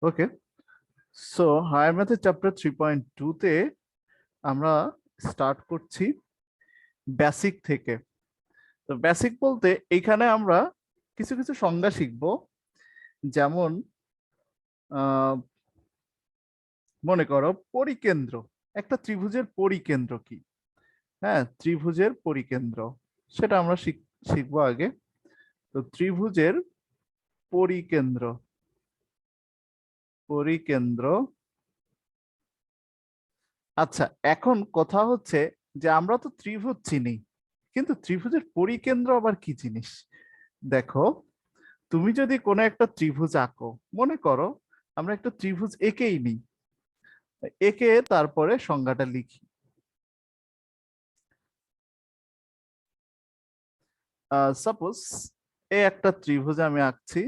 ওকে, so higher ম্যাথের chapter 3.2 তে আমরা স্টার্ট করছি বেসিক থেকে। তো বেসিক বলতে এইখানে আমরা কিছু কিছু সংজ্ঞা শিখব। যেমন মনে করো পরিকেন্দ্র, একটা ত্রিভুজের পরিকেন্দ্র কি? হ্যাঁ, ত্রিভুজের পরিকেন্দ্র সেটা আমরা শিখবো আগে। তো ত্রিভুজের পরিকেন্দ্র, পরিকেন্দ্র আচ্ছা, এখন কথা হচ্ছে যে আমরা তো ত্রিভুজ চিনি, কিন্তু ত্রিভুজের পরিকেন্দ্র আবার কি জিনিস? দেখো, তুমি যদি কোনো একটা ত্রিভুজ আঁকো, মনে করো আমরা একটা ত্রিভুজ এঁকেই নিই, এঁকে তারপরে সংজ্ঞাটা লিখি। সাপোজ এই একটা ত্রিভুজ আমি আঁকছি,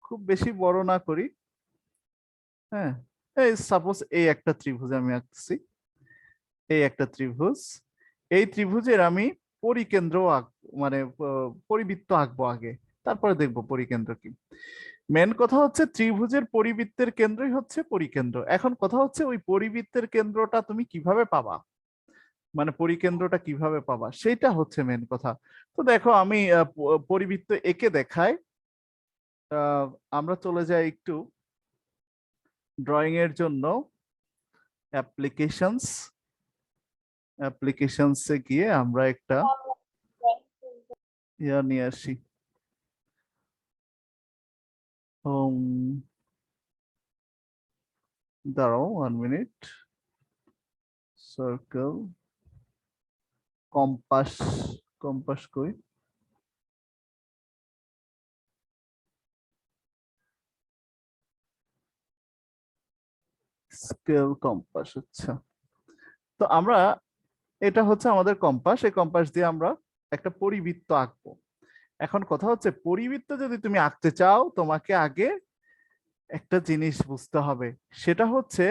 খুব বেশি বড় না করি। হ্যাঁ, এই সাপোজ এই একটা ত্রিভুজ আমি আঁকছি, এই একটা ত্রিভুজ। এই ত্রিভুজের আমি পরিকেন্দ্র মানে পরিবৃত্ত আঁকবো আগে, তারপরে দেখবো পরিকেন্দ্র কি। মেন কথা হচ্ছে ত্রিভুজের পরিবৃত্তের কেন্দ্রই হচ্ছে পরিকেন্দ্র। এখন কথা হচ্ছে ওই পরিবৃত্তের কেন্দ্রটা তুমি কিভাবে পাবা, মানে পরিকেন্দ্রটা কিভাবে পাবা, সেটা হচ্ছে মেন কথা। তো দেখো আমি পরিবৃত্ত এঁকে দেখাই। আমরা চলে যাই একটু ড্রয়িং এর জন্য অ্যাপ্লিকেশনস, অ্যাপ্লিকেশনসে গিয়ে আমরা একটা ইয়া নিয়ে আসি। দাঁড়াও 1 মিনিট। সার্কেল, কম্পাস, কম্পাস কই? Scale, compass. আচ্ছা, তো আমরা, এটা হচ্ছে আমাদের কম্পাস, এই কম্পাস দিয়ে আমরা একটা পরিবৃত্ত আঁকবো। এখন কথা হচ্ছে পরিবৃত্ত যদি তুমি আঁকতে চাও, তোমাকে আগে একটা জিনিস বুঝতে হবে, সেটা হচ্ছে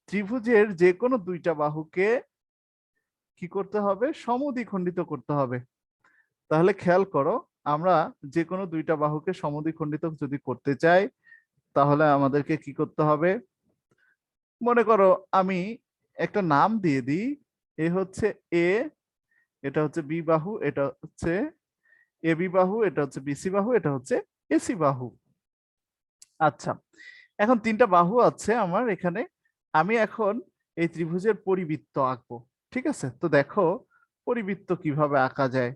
ত্রিভুজের যে কোনো দুইটা বাহুকে কি করতে হবে, সমদ্বিখণ্ডিত করতে হবে। তাহলে খেয়াল করো, আমরা যে কোনো দুইটা বাহুকে সমদ্বিখণ্ডিত যদি করতে চাই, তাহলে আমাদেরকে কি করতে হবে? মনে করো আমি একটা নাম দিয়ে দিই, এ হচ্ছে এ, এটা হচ্ছে বি বাহু, এটা হচ্ছে এ বি বাহু, এটা হচ্ছে বিসি বাহু, এটা হচ্ছে এসি বাহু। আচ্ছা, এখন তিনটা বাহু আছে আমার এখানে। আমি এখন এই ত্রিভুজের পরিবৃত্ত আঁকবো। ঠিক আছে, তো দেখো পরিবৃত্ত কিভাবে আঁকা যায়।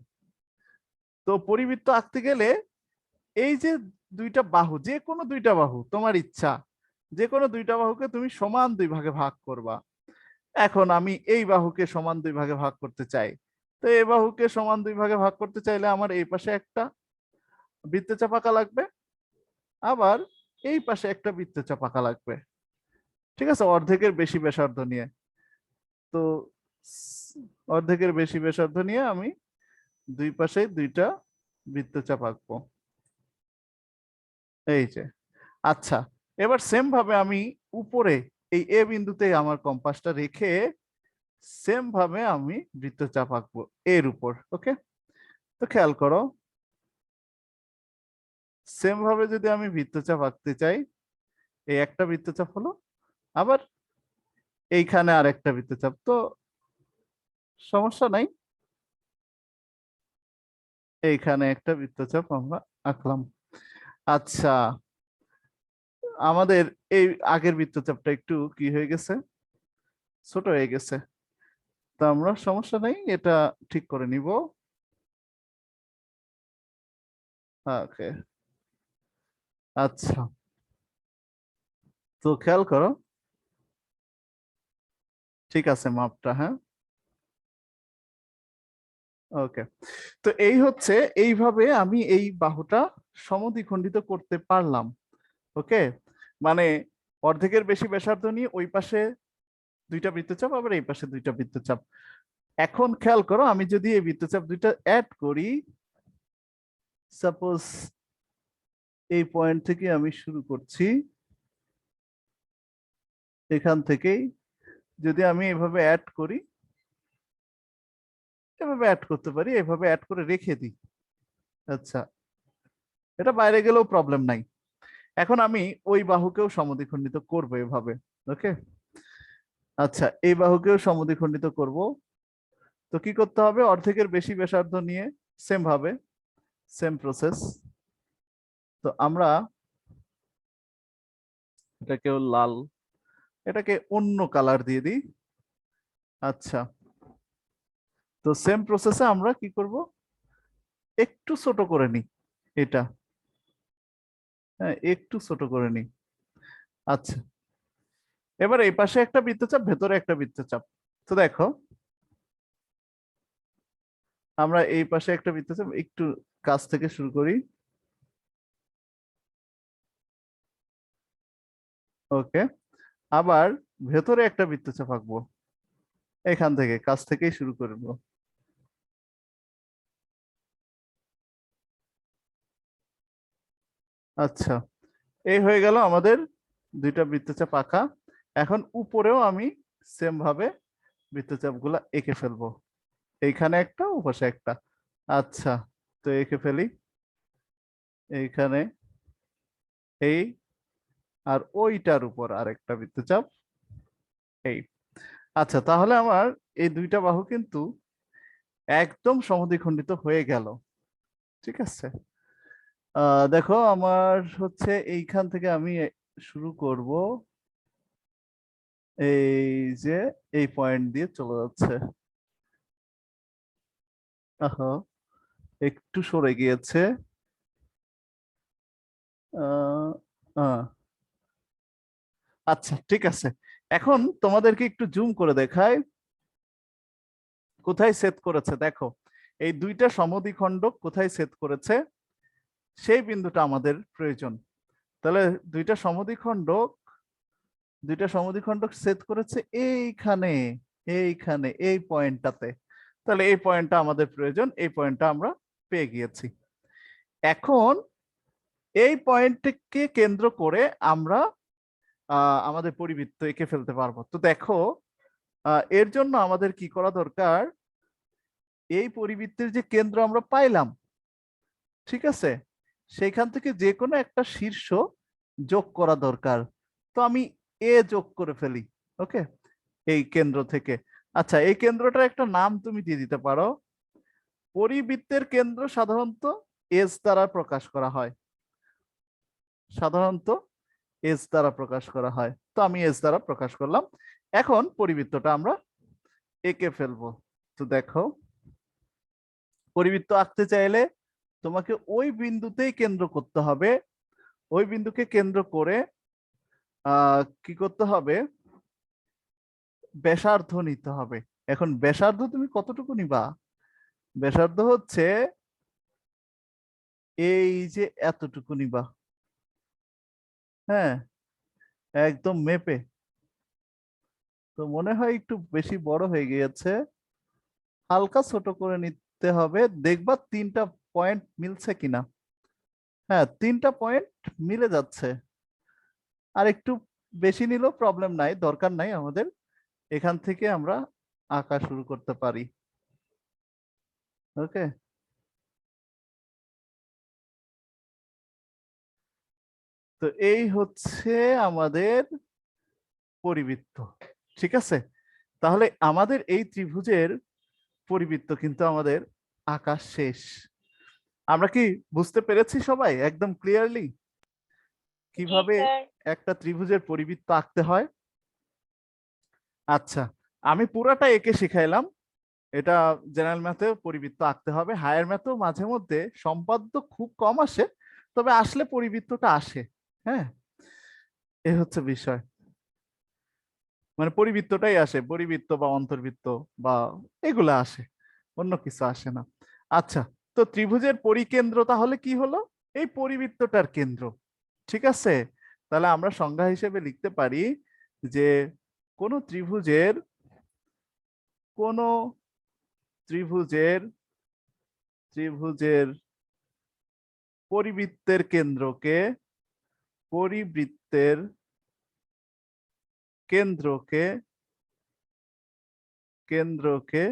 তো পরিবৃত্ত আঁকতে গেলে এই যে দুইটা বাহু, যে কোনো দুইটা বাহু তোমার ইচ্ছা, যে কোনো দুইটা বাহুকে তুমি সমান দুই ভাগে ভাগ করবা। এখন আমি এই বাহুকে সমান দুই ভাগে ভাগ করতে চাই। তো এই বাহুকে সমান দুই ভাগে ভাগ করতে চাইলে আমার এই পাশে একটা বৃত্তচাপ আঁকা লাগবে, আবার এই পাশে একটা বৃত্তচাপ আঁকা লাগবে। ঠিক আছে, অর্ধেকের বেশি ব্যাসার্ধ নিয়ে। তো অর্ধেকের বেশি ব্যাসার্ধ নিয়ে আমি দুই পাশে দুইটা বৃত্তচাপ আঁকবো, এই যে। আচ্ছা, এবার সেম ভাবে আমি উপরে এই এ বিন্দুতে আমার কম্পাসটা রেখে সেম ভাবে আমি বৃত্তচাপ আঁকবো এর উপর। ওকে, তো খেয়াল করো, সেম ভাবে যদি আমি বৃত্তচাপ আঁকতে চাই, এই একটা বৃত্তচাপ হলো, আবার এইখানে আর একটা বৃত্তচাপ, তো সমস্যা নাই, এইখানে একটা বৃত্তচাপ আমরা আঁকলাম। আচ্ছা, আমাদের এই আগের বৃত্তচাপটা একটু কি হয়ে গেছে, ছোট হয়ে গেছে। তো আমরা সমস্যা নাই, এটা ঠিক করে নিব। ওকে, আচ্ছা, তো খেয়াল করো, ঠিক আছে মাপটা, হ্যাঁ। ওকে, তো এই হচ্ছে, এইভাবে আমি এই বাহুটা সমদ্বিখণ্ডিত করতে পারলাম। ওকে, মানে অর্ধেকের বেশি ব্যাসার্ধ নিয়ে ওই পাশে দুইটা বৃত্তচাপ, আবার এই পাশে দুইটা বৃত্তচাপ। এখন খেয়াল করো, আমি যদি এই বৃত্তচাপ দুইটা অ্যাড করি, সাপোজ এই পয়েন্ট থেকে আমি শুরু করছি, এখান থেকেই যদি আমি এভাবে অ্যাড করি, এভাবে অ্যাড করতে পারি, এভাবে অ্যাড করে রেখে দিই। আচ্ছা, এটা বাইরে গেলেও প্রবলেম নাই। এখন আমি ওই বাহুকেও সমদ্বিখণ্ডিত করব এভাবে। ওকে, আচ্ছা, এই বাহুকেও সমদ্বিখণ্ডিত করব। তো কি করতে হবে? অর্ধেকের বেশি ব্যাসার্ধ নিয়ে সেম ভাবে, সেম প্রসেস। তো আমরা এটাকেও লাল, এটাকে অন্য কালার দিয়ে দিই। আচ্ছা, তো সেম প্রসেসে আমরা কি করব? একটু ছোট করে নিই এটা। হ্যাঁ, একটু ছোট করে নিই। আচ্ছা, এবার এই পাশে একটা বৃত্তচাপ, ভেতরে একটা বৃত্তচাপ। তো দেখো, আমরা এই পাশে একটা বৃত্তচাপ, একটু কাছ থেকে শুরু করি। ওকে, আবার ভেতরে একটা বৃত্তচাপ আঁকবো, এখান থেকে কাছ থেকেই শুরু করব। আচ্ছা, এই হয়ে গেল আমাদের দুইটা বৃত্তচাপ আঁকা। এখন উপরেও আমি সেম ভাবে বৃত্তচাপ গুলা এঁকে ফেলবো, এইখানে একটা, ওপাশে একটা। আচ্ছা, তো এঁকে ফেলি এইখানে, এই, আর ওইটার উপর আরেকটা বৃত্তচাপ, এই। আচ্ছা, তাহলে আমার এই দুইটা বাহু কিন্তু একদম সমদ্বিখণ্ডিত হয়ে গেল। ঠিক আছে, দেখো আমার হচ্ছে এইখান থেকে আমি শুরু করব, এই যে এই পয়েন্ট দিয়ে চলে যাচ্ছে। আহা, একটু সরে গিয়েছে। আহ, আহ, আচ্ছা, ঠিক আছে। এখন তোমাদেরকে একটু জুম করে দেখাই কোথায় সেট করেছে। দেখো, এই দুইটা সমদ্বিখণ্ডক কোথায় সেট করেছে, সেই বিন্দুটা আমাদের প্রয়োজন। তাহলে দুইটা সমদ্বিখণ্ডক, দুইটা সমদ্বিখণ্ডক সেট করেছে এইখানে, এইখানে, এই পয়েন্টটাতে। তাহলে এই পয়েন্টটা আমাদের প্রয়োজন, এই পয়েন্টটা আমরা পেয়ে গিয়েছি। এখন এই পয়েন্টকে কেন্দ্র করে আমরা আমাদের পরিবৃত্ত এঁকে ফেলতে পারবো। তো দেখো, এর জন্য আমাদের কি করা দরকার? এই পরিবৃত্তের যে কেন্দ্র আমরা পাইলাম, ঠিক আছে, সেইখান থেকে যে কোনো একটা শীর্ষ যোগ করা দরকার। তো আমি এ যোগ করে ফেলি। ওকে, এই কেন্দ্র থেকে। আচ্ছা, এই কেন্দ্রটার একটা নাম তুমি দিয়ে দিতে পারো। পরিবৃত্তের কেন্দ্র সাধারণত এস দ্বারা প্রকাশ করা হয়, সাধারণত এস দ্বারা প্রকাশ করা হয়। তো আমি এস দ্বারা প্রকাশ করলাম। এখন পরিবৃত্তটা আমরা এঁকে ফেলবো। তো দেখো, পরিবৃত্ত আঁকতে চাইলে তোমাকে ওই বিন্দুতেই কেন্দ্র করতে হবে। ওই বিন্দুকে কেন্দ্র করে কি করতে হবে? ব্যাসার্ধ নিতে হবে। এখন ব্যাসার্ধ তুমি কতটুকু নিবা? ব্যাসার্ধ হচ্ছে এই যে এতটুকু নিবা। হ্যাঁ, একদম মেপে। তো মনে হয় একটু বেশি বড় হয়ে গিয়েছে, হালকা ছোট করে নিতে হবে। দেখবা তিনটা পয়েন্ট মিলছে কিনা। হ্যাঁ, তিনটা পয়েন্ট মিলে যাচ্ছে। আর একটু বেশি নিলেও প্রবলেম নাই, দরকার নাই আমাদের। এখান থেকে আমরা আঁকা শুরু করতে পারি। ওকে, তো এই হচ্ছে আমাদের পরিবৃত্ত। ঠিক আছে, তাহলে আমাদের এই ত্রিভুজের পরিবৃত্ত কিন্তু আমাদের আঁকা শেষ। আমরা কি বুঝতে পেরেছি সবাই একদম ক্লিয়ারলি জি কিভাবে স্যার। একটা ত্রিভুজের পরিবৃত্ত আঁকতে হয়? আচ্ছা, আমি পুরাটা এঁকে শিখাইলাম। এটা জেনারেল ম্যাথে পরিবৃত্ত আঁকতে হবে, হায়ার ম্যাথেও মাঝে মধ্যে সম্পাদ্য খুব কম আসে, তবে আসলে পরিবৃত্তটা আসে। হ্যাঁ, এ হচ্ছে বিষয়। মানে পরিবৃত্তটাই আসে, পরিবৃত্ত বা অন্তর্বৃত্ত বা এগুলা আসে, অন্য কিছু আসে না। আচ্ছা, তো ত্রিভুজের পরিকেন্দ্র তাহলে কি হলো? এই পরিবৃত্তটার কেন্দ্র। ঠিক আছে, তাহলে আমরা সংজ্ঞা হিসেবে লিখতে পারি যে কোন ত্রিভুজের, কোন ত্রিভুজের, ত্রিভুজের পরিবৃত্তের কেন্দ্রকে, পরিবৃত্তের কেন্দ্রকে, কেন্দ্রকে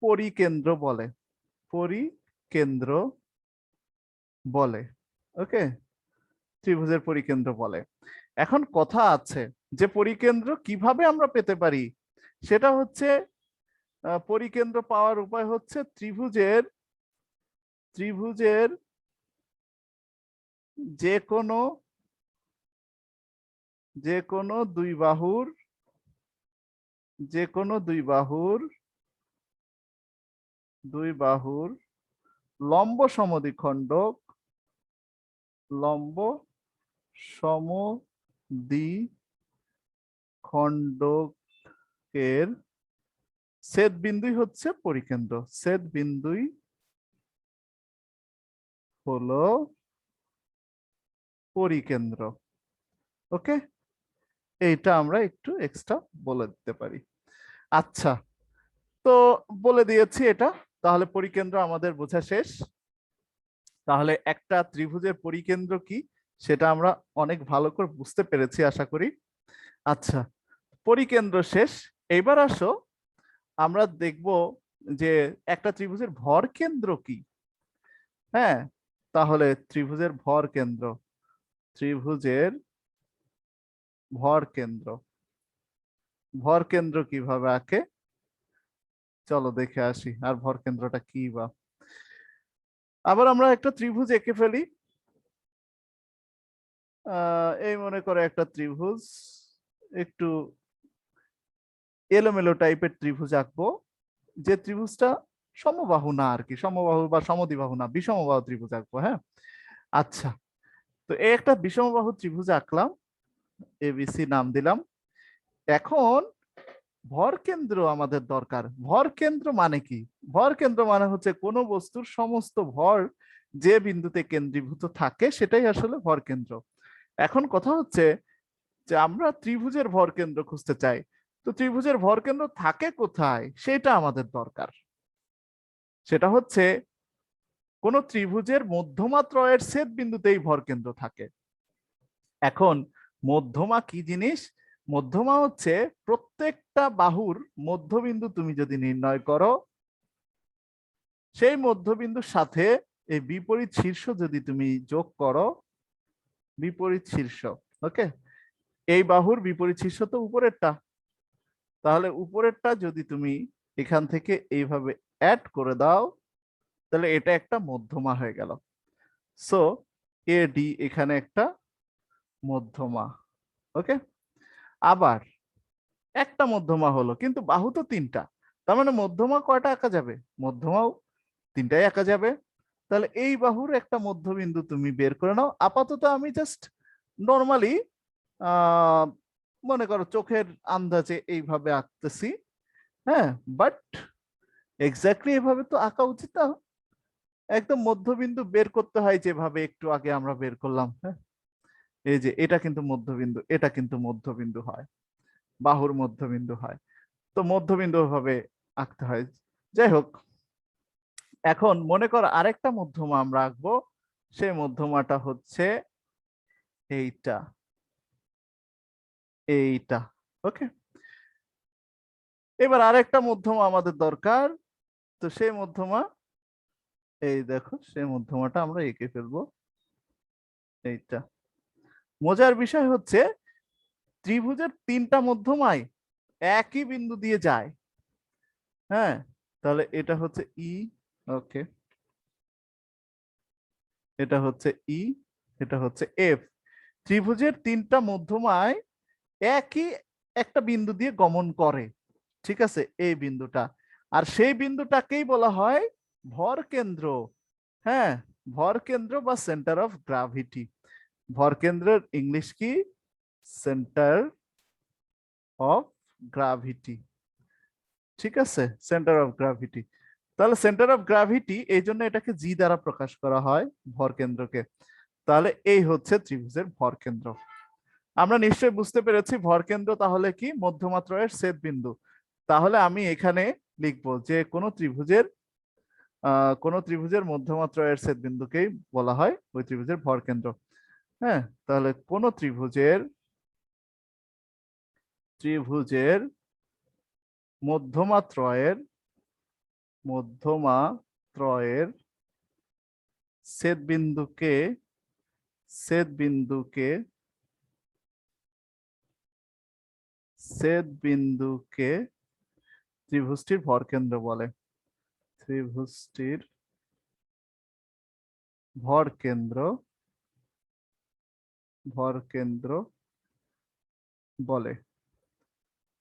পরিকেন্দ্র বলে, পরিকেন্দ্র বলে। ওকে, ত্রিভুজের পরিকেন্দ্র বলে। এখন কথা আছে যে পরিকেন্দ্র কিভাবে আমরা পেতে পারি, সেটা হচ্ছে পরিকেন্দ্র পাওয়ার উপায় হচ্ছে ত্রিভুজের যে কোনো দুই বাহুর লম্ব সমদ্বিখণ্ডকের ছেদ বিন্দুই হচ্ছে পরিকেন্দ্র। ছেদ বিন্দুই হলো পরিকেন্দ্র। ওকে, এইটা আমরা একটু এক্সট্রা বলে দিতে পারি। আচ্ছা, তো বলে দিয়েছি এটা, তাহলে পরিকেন্দ্র আমাদের বোঝা শেষ। তাহলে একটা ত্রিভুজের পরিকেন্দ্র কি সেটা আমরা অনেক ভালো করে বুঝতে পেরেছি আশা করি। আচ্ছা, পরিকেন্দ্র শেষ। এইবার আসো আমরা দেখব যে একটা ত্রিভুজের ভর কেন্দ্র কি। হ্যাঁ, তাহলে ত্রিভুজের ভর কেন্দ্র কিভাবে আঁকে চলো দেখে আসি। আর ভর কেন্দ্রটা কি বা, আবার আমরা একটা ত্রিভুজ এঁকে ফেলি। এই মনে করে একটা ত্রিভুজ, একটু এলোমেলো টাইপের ত্রিভুজ আঁকবো, যে ত্রিভুজটা সমবাহু না আর কি, সমবাহু বা সমদ্বিবাহু না, বিষমবাহু ত্রিভুজ আঁকবো। হ্যাঁ, আচ্ছা, তো এই একটা বিষমবাহু ত্রিভুজ আঁকলাম, এবিসি নাম দিলাম। এখন ভর কেন্দ্র আমাদের দরকার। ভর কেন্দ্র মানে কি? ভর কেন্দ্র মানে হচ্ছে কোনো বস্তুর সমস্ত ভর যে বিন্দুতে কেন্দ্রীভূত থাকে সেটাই আসলে ভর কেন্দ্র। এখন কথা হচ্ছে যে আমরা ত্রিভুজের ভর কেন্দ্র খুঁজতে চাই, তো ত্রিভুজের ভর কেন্দ্র থাকে কোথায় সেটা আমাদের দরকার। সেটা হচ্ছে কোন ত্রিভুজের মধ্যমা ত্রয়ের ছেদ বিন্দুতেই ভর কেন্দ্র থাকে। এখন মধ্যমা কি জিনিস? মধ্যমা হচ্ছে প্রত্যেকটা বাহুর মধ্যবিন্দু তুমি যদি নির্ণয় করো, সেই মধ্যবিন্দুর সাথে এই বিপরীত শীর্ষ যদি তুমি যোগ করো, বিপরীত শীর্ষ, ওকে, এই বাহুর বিপরীত শীর্ষ তো উপরেরটা, তাহলে উপরেরটা যদি তুমি এখান থেকে এইভাবে অ্যাড করে দাও, তাহলে এটা একটা মধ্যমা হয়ে গেল। সো এডি এখানে একটা মধ্যমা। ওকে, আবার একটা মধ্যমা হলো, কিন্তু বাহু তো তিনটা, তার মানে মধ্যমা কয়টা আঁকা যাবে? মধ্যমাও তিনটাই আঁকা যাবে। তাহলে এই বাহুর একটা মধ্যবিন্দু তুমি বের করে নাও। আপাতত আমি জাস্ট নর্মালি মনে করো চোখের আন্দাজে এইভাবে আঁকতেছি। হ্যাঁ, বাট এক্স্যাক্টলি এভাবে তো আঁকা উচিত না, একদম মধ্যবিন্দু বের করতে হয় যেভাবে একটু আগে আমরা বের করলাম। হ্যাঁ, এই যে এটা কিন্তু মধ্যবিন্দু, এটা কিন্তু মধ্যবিন্দু হয়, বাহুর মধ্যবিন্দু হয়, তো মধ্যবিন্দু ভাবে আঁকতে হয়। যাই হোক, এখন মনে কর আরেকটা মধ্যমা আমরা আঁকবো, সেই মধ্যমাটা হচ্ছে এইটা, এইটা। ওকে, এবার আরেকটা মধ্যমা আমাদের দরকার, তো সেই মধ্যমা এই দেখো, সেই মধ্যমাটা আমরা এঁকে ফেলবো এইটা। মজার বিষয় হচ্ছে ত্রিভুজের তিনটা মধ্যমায় একই বিন্দু দিয়ে যায়। হ্যাঁ, তাহলে এটা হচ্ছে ই, ওকে, এটা হচ্ছে ই, এটা হচ্ছে এফ। ত্রিভুজের তিনটা মধ্যমায় একই একটা বিন্দু দিয়ে গমন করে, ঠিক আছে, এই বিন্দুটা। আর সেই বিন্দুটাকেই বলা হয় ভর কেন্দ্র। হ্যাঁ, ভর কেন্দ্র বা সেন্টার অফ গ্রাভিটি। ভর কেন্দ্রের ইংলিশ কি? Centre of gravity. ঠিক আছে, সেন্টার অফ গ্রাভিটি। তাহলে সেন্টার অফ গ্রাভিটি, এই জন্য এটাকে জি দ্বারা প্রকাশ করা হয় ভর কেন্দ্রকে। তাহলে এই হচ্ছে ত্রিভুজের ভর কেন্দ্র। আমরা নিশ্চয়ই বুঝতে পেরেছি ভর কেন্দ্র তাহলে কি? মধ্যমা ত্রয়ের ছেদ বিন্দু। তাহলে আমি এখানে লিখবো যে কোন ত্রিভুজের মধ্যমা ত্রয়ের ছেদ বিন্দুকেই বলা হয় ওই ত্রিভুজের ভর কেন্দ্র। হ্যাঁ, তাহলে কোন ত্রিভুজের মধ্যমা ত্রয়ের ছেদ ছেদ বিন্দুকে ত্রিভুজটির ভরকেন্দ্র বলে। ত্রিভুজটির ভরকেন্দ্র বলে।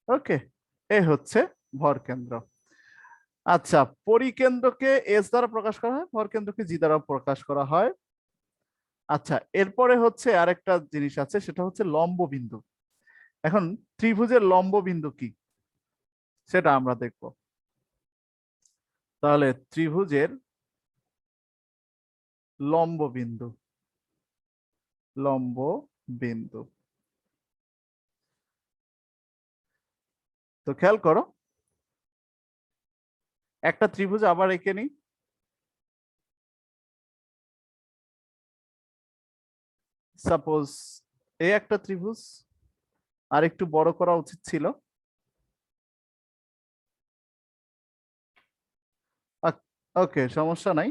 ওকে, এ হচ্ছে ভরকেন্দ্র। আচ্ছা, পরিকেন্দ্রকে এস দ্বারা প্রকাশ করা হয়, ভরকেন্দ্রকে জি দ্বারা প্রকাশ করা হয়। আচ্ছা, এরপরে হচ্ছে আরেকটা জিনিস আছে, সেটা হচ্ছে লম্ব বিন্দু। এখন ত্রিভুজের লম্ব বিন্দু কি সেটা আমরা দেখব। তাহলে ত্রিভুজের লম্ব বিন্দু তো খেয়াল করো, একটা ত্রিভুজ আবার এঁকে নিই। সাপোজ এই একটা ত্রিভুজ, আর একটু বড় করা উচিত ছিল। ওকে, সমস্যা নাই।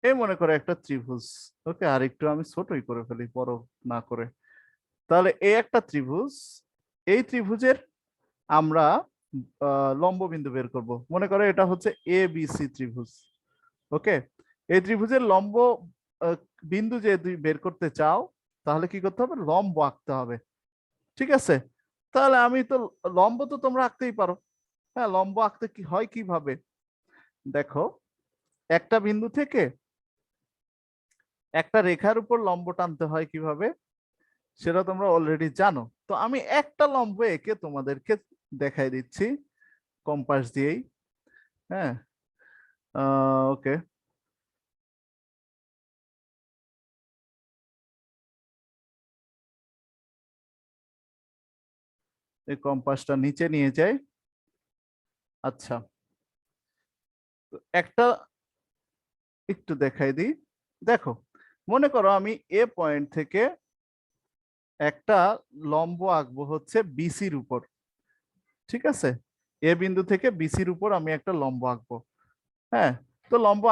এই মনে করে একটা ত্রিভুজ। ওকে, আর একটু আমি ছোটই করে ফেলি, বড় না করে। তাহলে এই একটা ত্রিভুজ, এই ত্রিভুজের আমরা লম্ব বিন্দু বের করব। মনে করো এটা হচ্ছে এ বি সি ত্রিভুজ। ওকে, এই ত্রিভুজের লম্ব আহ, বিন্দু যে তুমি বের করতে চাও, তাহলে কি করতে হবে? লম্ব আঁকতে হবে। ঠিক আছে, তাহলে আমি তো লম্ব তো তোমরা আঁকতেই পারো। হ্যাঁ, লম্ব আঁকতে কি হয় কিভাবে দেখো, একটা বিন্দু থেকে একটা রেখার উপর লম্ব টানতে হয় কিভাবে সেটা তোমরা অলরেডি জানো। তো আমি একটা লম্ব এঁকে তোমাদেরকে দেখাই দিচ্ছি কম্পাস দিয়েই। হ্যাঁ, ওকে, এই কম্পাসটা নিচে নিয়ে যাই। আচ্ছা, তো একটা একটু দেখাই দিই। দেখো, মনে করো আমি এ পয়েন্ট থেকে একটা লম্ব আঁকবো হচ্ছে বিসির উপর। ঠিক আছে, এ বিন্দু থেকে বিসির উপর আমি একটা লম্ব আঁকবো। হ্যাঁ, তো লম্ব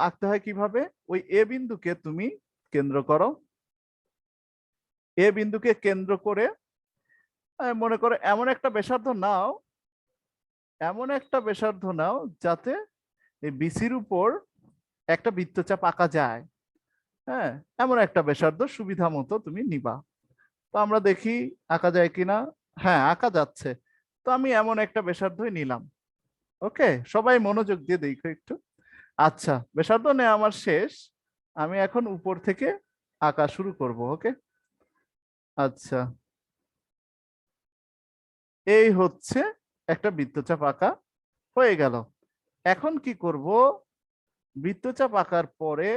আঁকতে হয় কিভাবে? ওই এ বিন্দুকে তুমি কেন্দ্র করো। এ বিন্দুকে কেন্দ্র করে মনে করো এমন একটা ব্যাসার্ধ নাও যাতে এই বিসির উপর একটা বৃত্তচাপ আঁকা যায়। হ্যাঁ, এমন একটা ব্যাসার্ধ সুবিধা মতো তুমি নিবা। তো আমরা দেখি আঁকা যায় কিনা। হ্যাঁ, আঁকা যাচ্ছে। তো আমি এমন একটা ব্যাসার্ধই নিলাম। ওকে, সবাই মনোযোগ দিয়ে দেখো একটু। আচ্ছা, ব্যাসার্ধ নেওয়া আমার শেষ। আমি এখন উপর থেকে আঁকা শুরু করব। ওকে, আচ্ছা, এই হচ্ছে একটা বৃত্তচাপ আঁকা হয়ে গেল। এখন কি করব? বৃত্তচাপ আঁকার পরে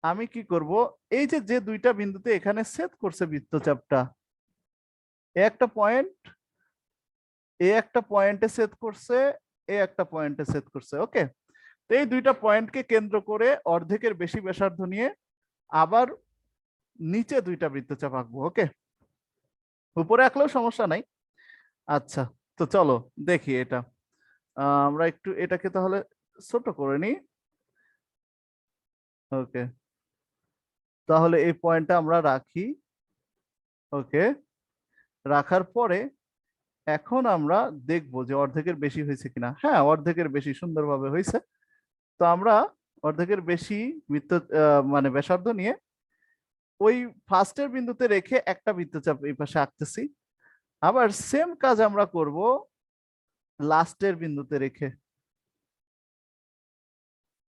আমি কি করব? এই যে যে দুইটা বিন্দুতে এখানে ছেদ করছে বৃত্তচাপটা, এ একটা পয়েন্ট, এ একটা পয়েন্টে ছেদ করছে, এ একটা পয়েন্টে ছেদ করছে। ওকে, তো এই দুইটা পয়েন্টকে কেন্দ্র করে অর্ধেকের বেশি ব্যাসার্ধ নিয়ে আবার নিচে দুইটা বৃত্তচাপ আঁকবো। ওকে, উপরে আঁকলেও সমস্যা নাই। আচ্ছা, তো চলো দেখি এটা। আমরা একটু এটাকে তাহলে ছোট করে নিই। ওকে, তাহলে এই পয়েন্টটা আমরা রাখি। ওকে, রাখার পরে এখন আমরা দেখবো যে অর্ধেকের বেশি হয়েছে কিনা। হ্যাঁ, অর্ধেকের বেশি সুন্দরভাবে হয়েছে। তো আমরা অর্ধেকের বেশি বৃত্ত মানে ব্যাসার্ধ নিয়ে ওই ফার্স্টের বিন্দুতে রেখে একটা বৃত্তচাপ এই পাশে আঁকতেছি। আবার সেম কাজ আমরা করব লাস্টের বিন্দুতে রেখে।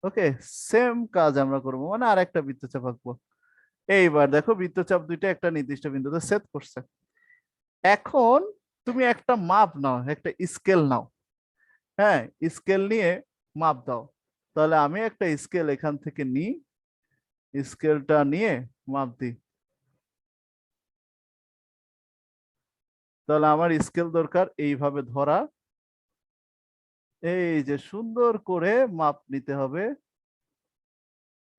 ওকে, সেম কাজ আমরা করব, মানে আর একটা বৃত্তচাপ আঁকবো। এইবার দেখো বৃত্তচাপ দুইটা একটা নির্দিষ্ট বিন্দুতে ছেদ করছে। এখন তুমি একটা মাপ নাও, একটা স্কেল নাও। হ্যাঁ, স্কেল নিয়ে মাপ দাও। তাহলে আমি একটা স্কেল এখান থেকে নিই, স্কেলটা নিয়ে মাপ দিই। তাহলে আমার স্কেল দরকার এইভাবে ধরা, এই যে সুন্দর করে মাপ নিতে হবে।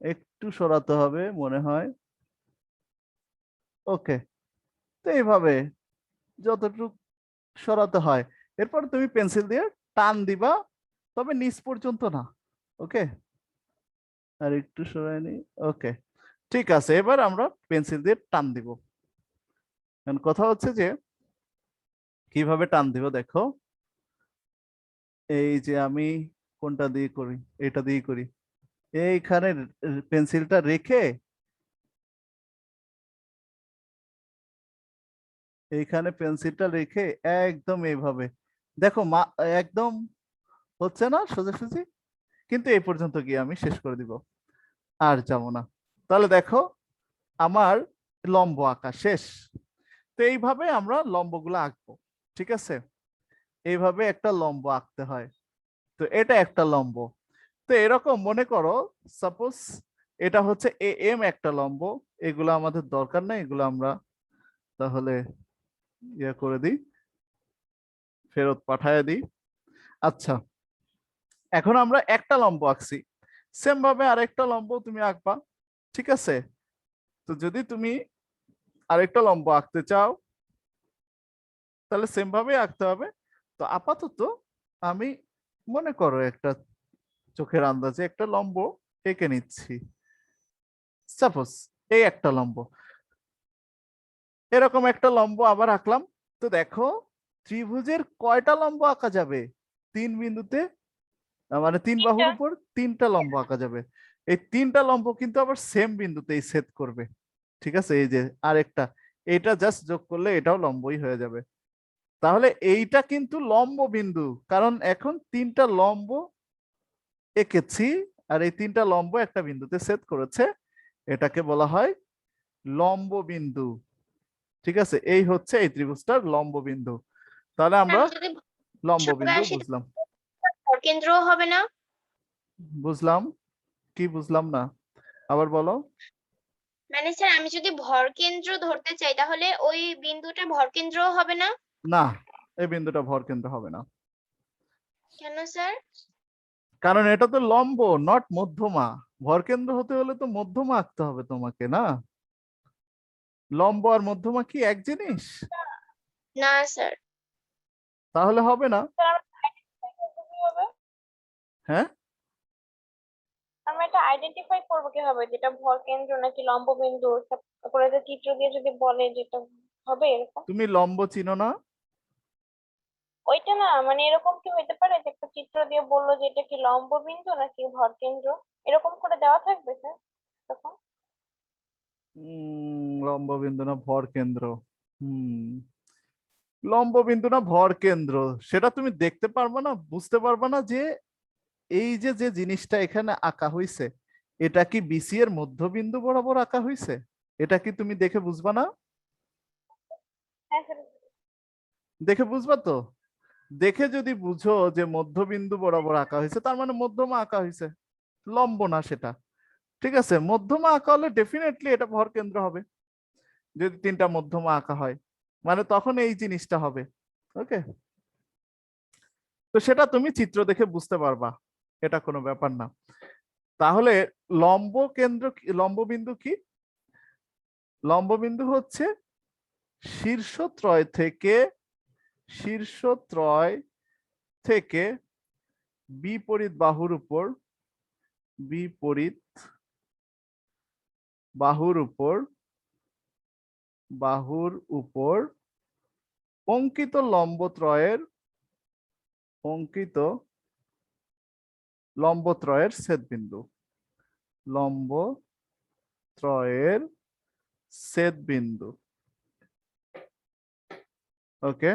একটু সরাতে হবে মনে হয়। ওকে, তো এইভাবে যতটুকু সরাতে হয়, এরপর তুমি পেন্সিল দিয়ে টান দিবা, তবে নিচ পর্যন্ত না। ওকে, আর একটু সরাই নি। ওকে, ঠিক আছে, এবার আমরা পেন্সিল দিয়ে টান দিব। এখন কথা হচ্ছে যে কিভাবে টান দিব দেখো, এই যে আমি কোনটা দিয়ে করি, এটা দিয়ে করি। এইখানে পেন্সিলটা রেখে এইখানে পেন্সিলটা রেখে একদম এইভাবে দেখো একদম হচ্ছে না সোজাসুজি, কিন্তু এই পর্যন্ত গিয়ে আমি শেষ করে দিব, আর যাব না। তাহলে দেখো আমার লম্ব আঁকা শেষ। তো এইভাবে আমরা লম্বগুলো আঁকবো, ঠিক আছে? এইভাবে একটা লম্ব আঁকতে হয়। তো এটা একটা লম্ব। তো এরকম মনে করো, সাপোজ এটা হচ্ছে এ এম একটা লম্ব। এগুলো আমাদের দরকার নেই, এগুলো আমরা তাহলে ইয়ে করে দিই, ফেরত পাঠায় দিই। আচ্ছা, এখন আমরা একটা লম্ব আঁকছি, সেম ভাবে আরেকটা লম্ব তুমি আঁকবা, ঠিক আছে? তো যদি তুমি আরেকটা লম্ব আঁকতে চাও তাহলে সেম ভাবে আঁকতে হবে। তো আপাতত আমি মনে করো একটা চোখের আন্দাজে একটা লম্ব এঁকে নিচ্ছি। সাপোজ এই একটা লম্ব, এরকম একটা লম্ব আবার আঁকলাম। তো দেখো ত্রিভুজের কয়টা লম্ব আঁকা যাবে? তিন বিন্দুতে, মানে তিন বাহুর তিনটা। উপর তিনটা লম্ব আঁকা যাবে। এই তিনটা লম্ব কিন্তু আবার সেম বিন্দুতেই ছেদ করবে, ঠিক আছে? এই যে আরেকটা, এটা জাস্ট যোগ করলে এটাও লম্বই হয়ে যাবে। তাহলে এইটা কিন্তু লম্ব বিন্দু, কারণ এখন তিনটা লম্ব এঁকেছি, আর এই তিনটা লম্ব একটা বিন্দুতে ছেদ করেছে, এটাকে বলা হয় লম্ব বিন্দু। ঠিক আছে, এই হচ্ছে এই ত্রিভুজটার লম্ব বিন্দু। তাহলে আমরা আমি যদি লম্ব সংখ্যায় বিন্দু আসি বুঝলাম। কেন্দ্র হবে না? বুঝলাম, কি বুঝলাম না, আবার বলো। মানে স্যার আমি যদি ভর কেন্দ্র ধরতে চাই তাহলে ওই বিন্দুটা ভর কেন্দ্র হবে না? না, এই বিন্দুটা ভর কেন্দ্র হবে না, কেন স্যার? কারণ এটা তো লম্ব, নট মধ্যমা। ভর কেন্দ্র হতে হলে তো মধ্যমা আঁকতে হবে তোমাকে, না? লম্ব আর মধ্যমা কি এক জিনিস? না স্যার। তাহলে হবে না। কিভাবে হ্যাঁ, আমরা এটা আইডেন্টিফাই করবো কিভাবে যেটা ভর কেন্দ্র নাকি লম্ব বিন্দু? তারপরে যে চিত্র দিয়ে যদি বলে যেটা হবে এরকম। তুমি লম্ব চিনো না? ওইটা না, মানে এরকম কি হইতে পারে যে একটা চিত্র দিয়ে বললো যে এটা কি লম্ব বিন্দু নাকি ভর কেন্দ্র, এরকম করে দেওয়া থাকবে স্যার তখন? লম্ব বিন্দু না ভর কেন্দ্র? লম্ব বিন্দু না ভর কেন্দ্র, সেটা তুমি দেখতে পারবে না, বুঝতে পারবে না যে এই যে যে জিনিসটা এখানে আঁকা হয়েছে, এটা কি বিসি এর মধ্যবিন্দু বরাবর আঁকা হয়েছে? এটা কি তুমি দেখে বুঝবা না? হ্যাঁ স্যার। দেখে বুঝবা তো। দেখে যদি বুঝো যে মধ্যবিন্দু বরাবর আঁকা হয়েছে, তার মানে মধ্যমা আঁকা হয়েছে, লম্ব না সেটা। ঠিক আছে, মধ্যমা আঁকা হলে ডেফিনেটলি এটা ভর কেন্দ্র হবে, যদি তিনটা মধ্যমা আঁকা হয়, মানে তখন এই জিনিসটা হবে। ওকে, তো সেটা তুমি চিত্র দেখে বুঝতে পারবা, এটা কোনো ব্যাপার না। তাহলে লম্ব কেন্দ্র লম্ব বিন্দু কি? লম্ব বিন্দু হচ্ছে শীর্ষত্রয় থেকে শীর্ষত্রয় থেকে বিপরীত বাহুর উপর বিপরীত বাহুর উপর বাহুর উপর অঙ্কিত লম্বত্রয়ের অঙ্কিত লম্বত্রয়ের ছেদবিন্দু। লম্বত্রয়ের ছেদবিন্দু। ওকে,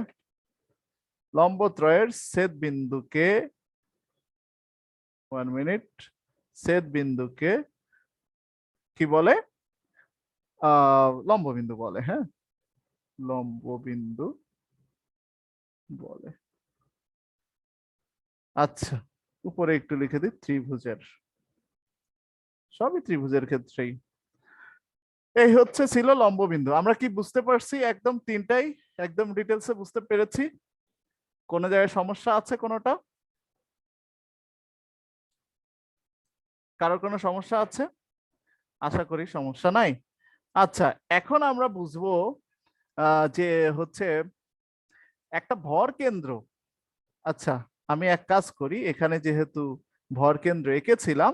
লম্বত্রয়ের ছেদবিন্দুকে, 1 মিনিট, ছেদবিন্দুকে কি বলে? লম্ববিন্দু বলে। হ্যাঁ, লম্ববিন্দু বলে। আচ্ছা, উপরে একটু লিখে দিই, ত্রিভুজের, সবই ত্রিভুজের ক্ষেত্রেই। এই হচ্ছে ছিল লম্ববিন্দু। আমরা কি বুঝতে পারছি? একদম তিনটাই একদম ডিটেলসে বুঝতে পেরেছি? কোন জায়গায় সমস্যা আছে কোনোটা? কারোর কোনো সমস্যা আছে? আশা করি সমস্যা নাই। আচ্ছা, এখন আমরা বুঝবো যে হচ্ছে একটা ভর কেন্দ্র। আচ্ছা, আমি এক কাজ করি, এখানে যেহেতু ভর কেন্দ্র এঁকেছিলাম,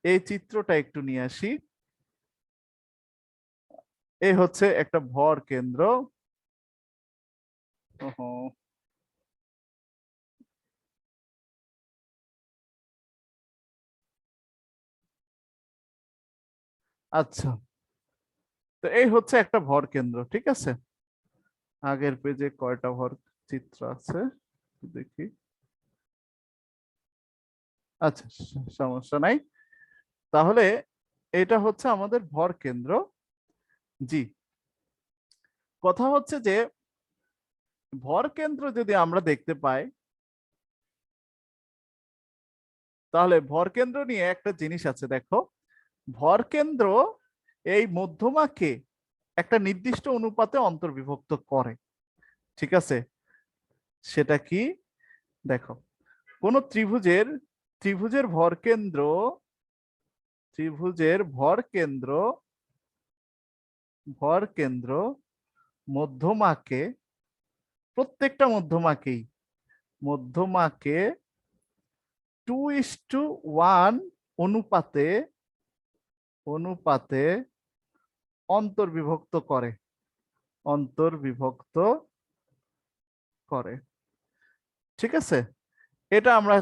এই চিত্রটা একটু নিয়ে আসি। এই হচ্ছে একটা ভর কেন্দ্র। আচ্ছা, তো এই হচ্ছে একটা ভর কেন্দ্র, ঠিক আছে। আগের পেজে কয়টা ভর চিত্র আছে দেখি। আচ্ছা, সমস্যা নাই। তাহলে এটা হচ্ছে আমাদের ভর কেন্দ্র। জি, কথা হচ্ছে যে ভর কেন্দ্র যদি আমরা দেখতে পাই, তাহলে ভর কেন্দ্র নিয়ে একটা জিনিস আছে, দেখো। ভর কেন্দ্র এই মধ্যমাকে একটা নির্দিষ্ট অনুপাতে অন্তর্বিভক্ত করে, ঠিক আছে। সেটা কি? দেখো, কোন ত্রিভুজের ভর কেন্দ্র, ভর কেন্দ্র মধ্যমাকে, প্রত্যেকটা মধ্যমাকে 2:1 অনুপাতে অন্তর্বিভক্ত করে, ঠিক আছে। এটা আমরা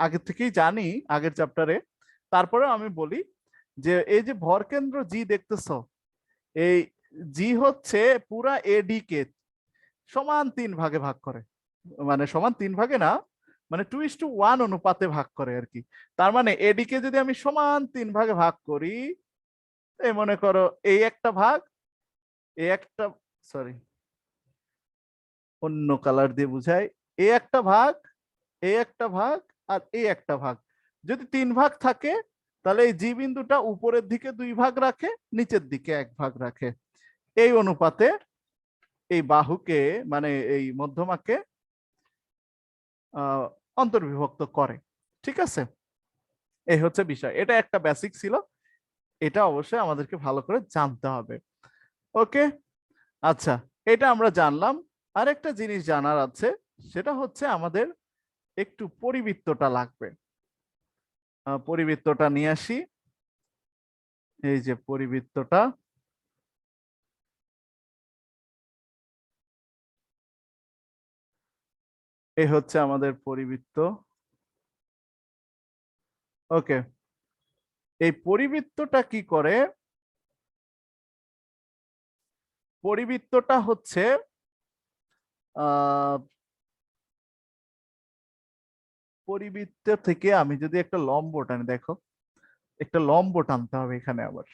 আগে থেকেই জানি, আগের চ্যাপ্টারে। তারপরে আমি বলি যে এই যে ভরকেন্দ্র জি দেখতেছো, এই জি হচ্ছে পুরা এডি কে সমান 3 ভাগে ভাগ করে, মানে সমান 3 ভাগে না, মানে 2:1 অনুপাতে ভাগ করে আর কি। তার মানে এডি কে যদি আমি সমান 3 ভাগে ভাগ করি, এই মনে করো এই একটা ভাগ, এই একটা, সরি অন্য কালার দিয়ে বুঝাই, এই একটা ভাগ, এই একটা ভাগ, আর এই একটা ভাগ। যদি 3 ভাগ থাকে, তাহলে এই জি বিন্দুটা উপরের দিকে 2 ভাগ রাখে, নিচের দিকে 1 ভাগ রাখে। এই অনুপাতে এই বাহুকে, মানে এই মধ্যমাকে অন্তর্বিভক্ত করে, ঠিক আছে। এই হচ্ছে বিষয়, এটা একটা বেসিক ছিল, এটা অবশ্যই আমাদেরকে ভালো করে জানতে হবে। ওকে, আচ্ছা, এটা আমরা জানলাম। আরেকটা জিনিস জানার আছে, সেটা হচ্ছে আমাদের একটু পরিবৃত্তটা লাগবে। পরিবৃত্তটা নিয়ে আসি। এই যে পরিবৃত্তটা, এই হচ্ছে আমাদের পরিবৃত্ত। ওকে, এই পরিবৃত্তটা কি করে? পরিবৃত্তটা হচ্ছে পরিবৃত্ত থেকে আমি যদি একটা লম্ব টানি, দেখো একটা লম্ব টানতে হবে এখানে আবার,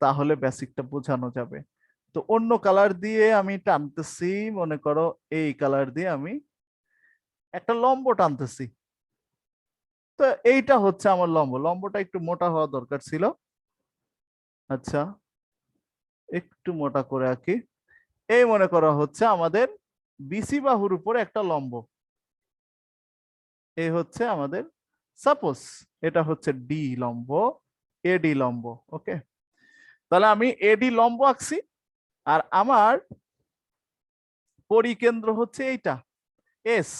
তাহলে বেসিকটা বোঝানো যাবে। তো অন্য কালার দিয়ে আমি টানতেছি, মনে করো এই কালার দিয়ে আমি একটা লম্ব টানতেছি। তো এইটা হচ্ছে আমার লম্ব, লম্বটা একটু মোটা হওয়া দরকার ছিল। আচ্ছা, একটু মোটা করে আঁকি। এই মনে করা হচ্ছে আমাদের বিসি বাহুর উপরে একটা লম্ব, এই হচ্ছে আমাদের, সাপোজ এটা হচ্ছে ডি লম্ব, এডি লম্ব। ওকে, তাহলে আমি এডি লম্ব আঁকছি, আর আমার পরিকেন্দ্র হচ্ছে এইটা এস।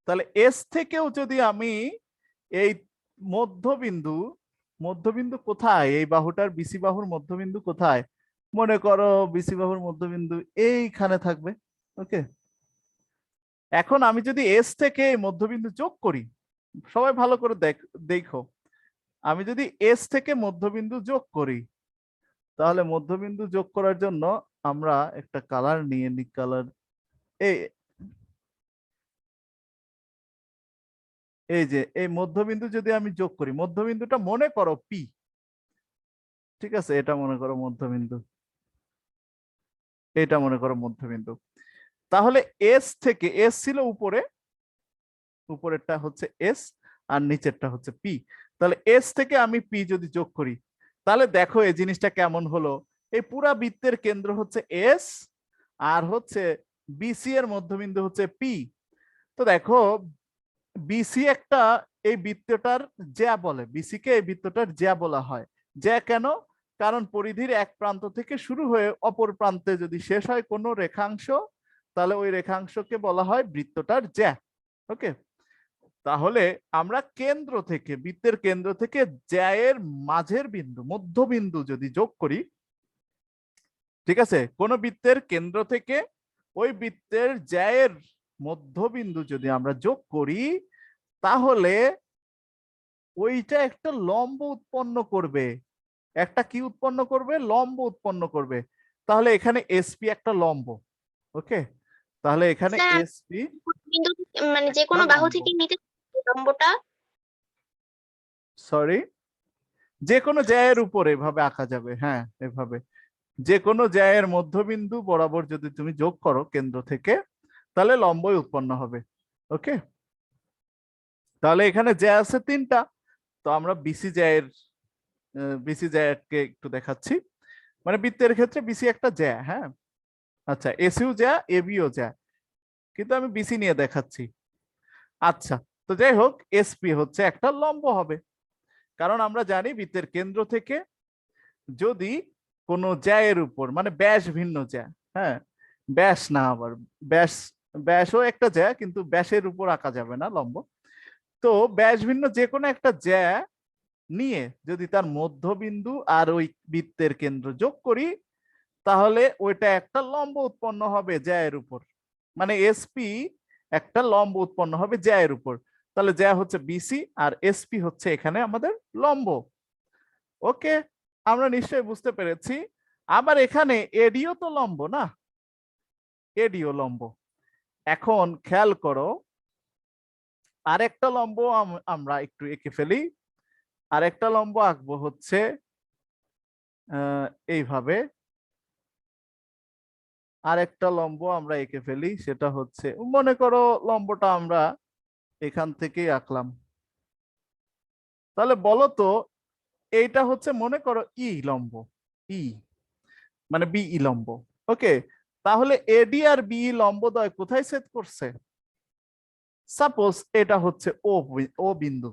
তাহলে এস থেকেও যদি আমি এই মধ্যবিন্দু, মধ্যবিন্দু কোথায়, এই বাহুটার বিসি বাহুর মধ্যবিন্দু কোথায়, মনে করো বিসি বাহুর মধ্যবিন্দু এইখানে থাকবে। ওকে, এখন আমি যদি এস থেকে এই মধ্যবিন্দু যোগ করি, সবাই ভালো করে দেখো, আমি যদি এস থেকে মধ্যবিন্দু যোগ করি, তাহলে মধ্যবিন্দু যোগ করার জন্য আমরা একটা কালার নিয়ে নি, কালার এই, এই যে এই মধ্যবিন্দু যদি আমি যোগ করি, মধ্যবিন্দুটা মনে করো পি, ঠিক আছে, এটা মনে করো মধ্যবিন্দু, এটা মনে করো মধ্যবিন্দু। তাহলে এস থেকে, এস ছিল উপরে, উপরেরটা হচ্ছে এস আর নিচেরটা হচ্ছে পি। তাহলে এস থেকে আমি পি যদি যোগ করি, তাহলে দেখো এই জিনিসটা কেমন হলো। এই পুরা বৃত্তের কেন্দ্র হচ্ছে এস, আর হচ্ছে বিসি এর মধ্যবিন্দু হচ্ছে পি। তো দেখো বিসি একটা, এই বৃত্তটার জ্যা বলে, বিসি কে এই বৃত্তটার জ্যা বলা হয়। জ্যা কেন? কারণ পরিধির এক প্রান্ত থেকে শুরু হয়ে অপর প্রান্তে যদি শেষ হয় কোনো রেখাংশ, তাহলে ওই রেখাংশকে বলা হয় বৃত্তটার জ্যা। ওকে, তাহলে আমরা কেন্দ্র থেকে, বৃত্তের কেন্দ্র থেকে জ্যা এর মাঝের বিন্দু, মধ্যবিন্দু যদি যোগ করি, ঠিক আছে, কোন বৃত্তের কেন্দ্র থেকে ওই বৃত্তের জ্যায়ের মধ্যবিন্দু যদি আমরা যোগ করি তাহলে ওইটা একটা লম্ব উৎপন্ন করবে। একটা কি উৎপন্ন করবে? লম্ব উৎপন্ন করবে। তাহলে এখানে এসপি একটা লম্ব। ওকে, তাহলে এখানে স্যার এসপি বিন্দু মানে যে কোনো বাহু থেকে নিতে লম্বটা। সরি, যে কোনো জ্যায়ের উপর এভাবে আঁকা যাবে। হ্যাঁ, এভাবে যে কোনো জ্যায়ের মধ্যবিন্দু বরাবর যদি তুমি যোগ করো কেন্দ্র থেকে তাহলে লম্বই উৎপন্ন হবে। ওকে, তাহলে এখানে জ্যা আছে 3টা। তো আমরা বিসি জ্যাকে একটু দেখাচ্ছি। মানে বৃত্তের ক্ষেত্রে বিসি একটা জ্যা। হ্যাঁ, আচ্ছা, এসিও জ্যা, এবিও জ্যা, কিন্তু আমি বিসি নিয়ে দেখাচ্ছি। আচ্ছা, তো যাই হোক, এসপি হচ্ছে একটা লম্ব হবে, কারণ আমরা জানি বৃত্তের কেন্দ্র থেকে যদি কোনো জ্যায়ের উপর, মানে ব্যাস ভিন্ন জ্যা, হ্যাঁ ব্যাস না, আবার ব্যাস, ব্যাসও একটা জ্যা কিন্তু ব্যাসের উপর আঁকা যাবে না লম্ব। তো ব্যাস ভিন্ন যে কোনো একটা জ্যা নিয়ে যদি তার মধ্যবিন্দু আর ওই বৃত্তের কেন্দ্র যোগ করি তাহলে ওইটা একটা লম্ব উৎপন্ন হবে জ্যায়ের উপর। মানে এসপি একটা লম্ব উৎপন্ন হবে জ্যায়ের উপর। তাহলে জ্যা হচ্ছে বিসি আর এসপি হচ্ছে এখানে আমাদের লম্ব। ওকে, আমরা নিশ্চয়ই বুঝতে পেরেছি। আবার এখানে এডিও তো লম্ব না, এডিও লম্ব। এখন খেয়াল করো, আরেকটা লম্ব আমরা একটু এঁকে ফেলি। আরেকটা লম্ব আঁকবো হচ্ছে এইভাবে। আরেকটা লম্ব আমরা এঁকে ফেলি, সেটা হচ্ছে, মনে করো লম্বটা আমরা এখান থেকেই আঁকলাম। তাহলে বলো তো, এইটা হচ্ছে মনে করো ই লম্ব, ই মানে বিই লম্ব। ওকে, তাহলে এডি আর বিই লম্বদ্বয় কোথায় ছেদ করছে? সাপোজ এটা হচ্ছে ও বিন্দু।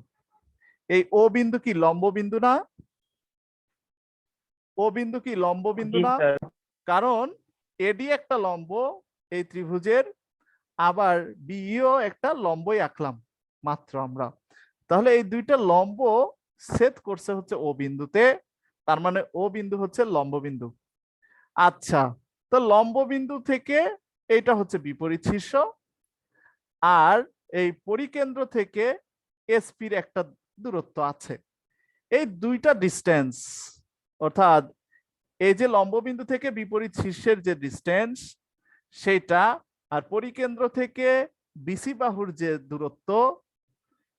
এই ও বিন্দু কি লম্ব বিন্দু না? ও বিন্দু কি লম্ব বিন্দু না? কারণ এডি একটা লম্ব এই ত্রিভুজের, আবার বিইও একটা লম্বই আঁকলাম মাত্র আমরা। তাহলে এই দুইটা লম্ব ছেদ করছে হচ্ছে ও বিন্দুতে, তার মানে ও বিন্দু হচ্ছে লম্ব বিন্দু। আচ্ছা, তো লম্ব বিন্দু থেকে এইটা হচ্ছে বিপরীত শীর্ষ, আর এই পরিকেন্দ্র থেকে এসপির একটা দূরত্ব আছে। এই দুইটা ডিস্টেন্স, অর্থাৎ এই যে লম্ববিন্দু থেকে বিপরীত শীর্ষের যে ডিস্টেন্স সেটা, আর পরিকেন্দ্র থেকে বিসি বাহুর যে দূরত্ব,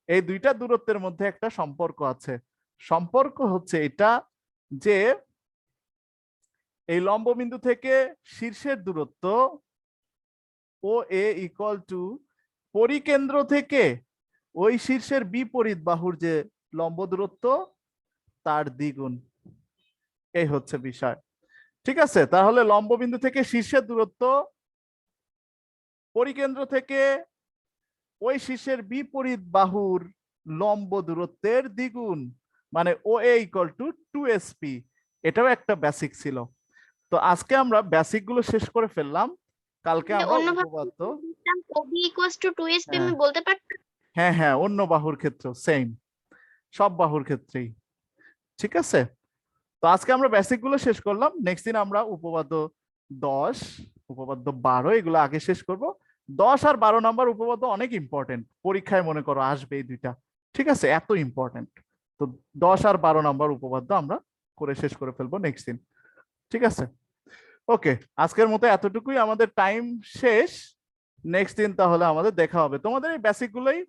এই দুইটা দূরত্বের মধ্যে একটা সম্পর্ক আছে। সম্পর্ক হচ্ছে এটা যে এই লম্ববিন্দু থেকে শীর্ষের দূরত্ব ও এ ইকুয়াল টু পরিকেন্দ্র থেকে ওই শীর্ষের বিপরীত বাহুর যে লম্ব দূরত্ব তার দ্বিগুণ। এই হচ্ছে বিষয়। ঠিক আছে, তাহলে লম্ববিন্দু থেকে শীর্ষের দূরত্ব পরিকেন্দ্র থেকে ওই শীর্ষের বিপরীত বাহুর লম্ব দূরত্বের দ্বিগুণ, মানে ও এ ইকুয়াল টু 2sp। এটাও একটা বেসিক ছিল। তো আজকে আমরা বেসিক গুলো শেষ করে ফেললাম, কালকে আমরা উপপাদ্য। ওবি ইকুয়ালস টু 2sp হ্যাঁ আমি বলতে পারতাম। হ্যাঁ হ্যাঁ, অন্য বাহুর ক্ষেত্রেও সেম, সব বাহুর ক্ষেত্রেই। ঠিক আছে, তো আজকে আমরা বেসিক গুলো শেষ করলাম। নেক্সট দিন আমরা উপপাদ্য 10, উপপাদ্য 12 এগুলো আগে শেষ করব। 10 আর 12 নাম্বার উপপাদ্য অনেক ইম্পর্টেন্ট, পরীক্ষায় মনে করো আসবে এই দুইটা। ঠিক আছে, এত ইম্পর্টেন্ট। তো 10 আর 12 নাম্বার উপপাদ্য আমরা করে শেষ করে ফেলবো নেক্সট দিন। ঠিক আছে, ওকে, আজকের মতো এতটুকুই, আমাদের টাইম শেষ। নেক্সট দিন তাহলে আমাদের দেখা হবে। তোমাদের এই বেসিক গুলোই